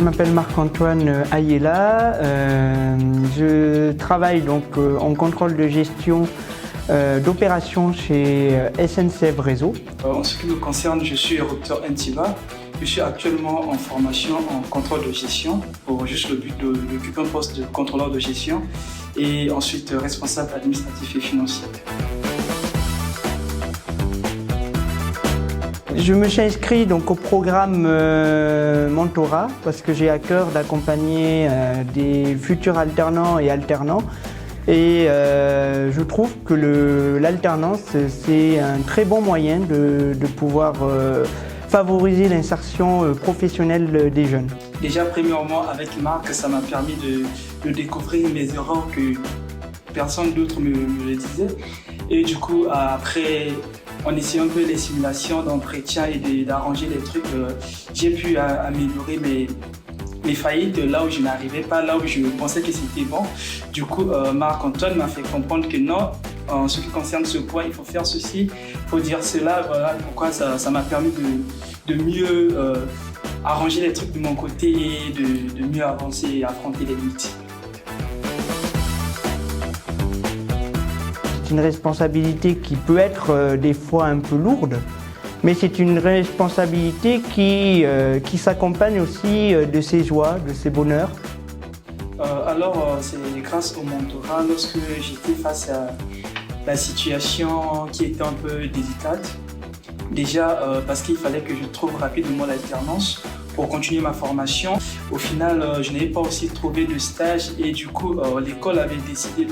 m'appelle Marc-Antoine Ayela. Je travaille donc en contrôle de gestion d'opérations chez SNCF Réseau. En ce qui me concerne, je suis recruteur Intiba. Je suis actuellement en formation en contrôle de gestion pour juste le but d'occuper un poste de contrôleur de gestion et ensuite responsable administratif et financier. Je me suis inscrit donc au programme Mentorat parce que j'ai à cœur d'accompagner des futurs alternants et alternants. Et je trouve que l'alternance, c'est un très bon moyen de pouvoir favoriser l'insertion professionnelle des jeunes. Déjà, premièrement, avec Marc, ça m'a permis de découvrir mes erreurs que personne d'autre me le disait. Et du coup, après, en essayant un peu les simulations d'entretien et d'arranger les trucs, j'ai pu améliorer mes faillites là où je n'arrivais pas, là où je pensais que c'était bon. Du coup, Marc-Antoine m'a fait comprendre que non, en ce qui concerne ce point, il faut faire ceci, il faut dire cela. Voilà pourquoi ça m'a permis de mieux arranger les trucs de mon côté et de mieux avancer et affronter les limites. C'est une responsabilité qui peut être des fois un peu lourde, mais c'est une responsabilité qui s'accompagne aussi de ses joies, de ses bonheurs. C'est grâce au mentorat, lorsque j'étais face à la situation qui était un peu délicate. Déjà parce qu'il fallait que je trouve rapidement l'alternance pour continuer ma formation. Au final, je n'avais pas aussi trouvé de stage et du coup, l'école avait décidé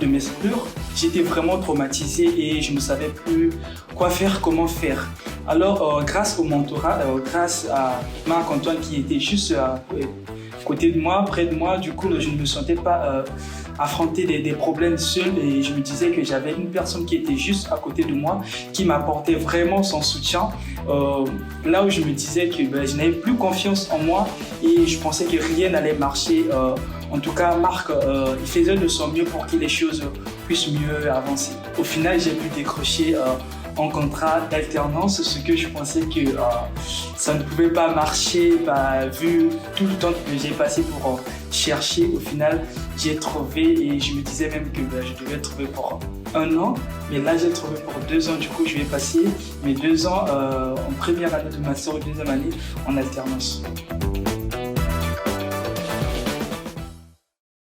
de m'exclure. J'étais vraiment traumatisé et je ne savais plus quoi faire, comment faire. Alors, grâce au mentorat, grâce à Marc-Antoine qui était juste à côté de moi, près de moi, du coup, je ne me sentais pas affronter des problèmes seul et je me disais que j'avais une personne qui était juste à côté de moi, qui m'apportait vraiment son soutien. Là où je me disais que je n'avais plus confiance en moi et je pensais que rien n'allait marcher. En tout cas, Marc, il faisait de son mieux pour que les choses puissent mieux avancer. Au final, j'ai pu décrocher en contrat d'alternance, ce que je pensais que ça ne pouvait pas marcher, vu tout le temps que j'ai passé pour chercher. Au final, j'ai trouvé et je me disais même que je devais trouver pour 1 an, mais là j'ai trouvé pour 2 ans. Du coup, je vais passer mes 2 ans en première année de master et deuxième année en alternance.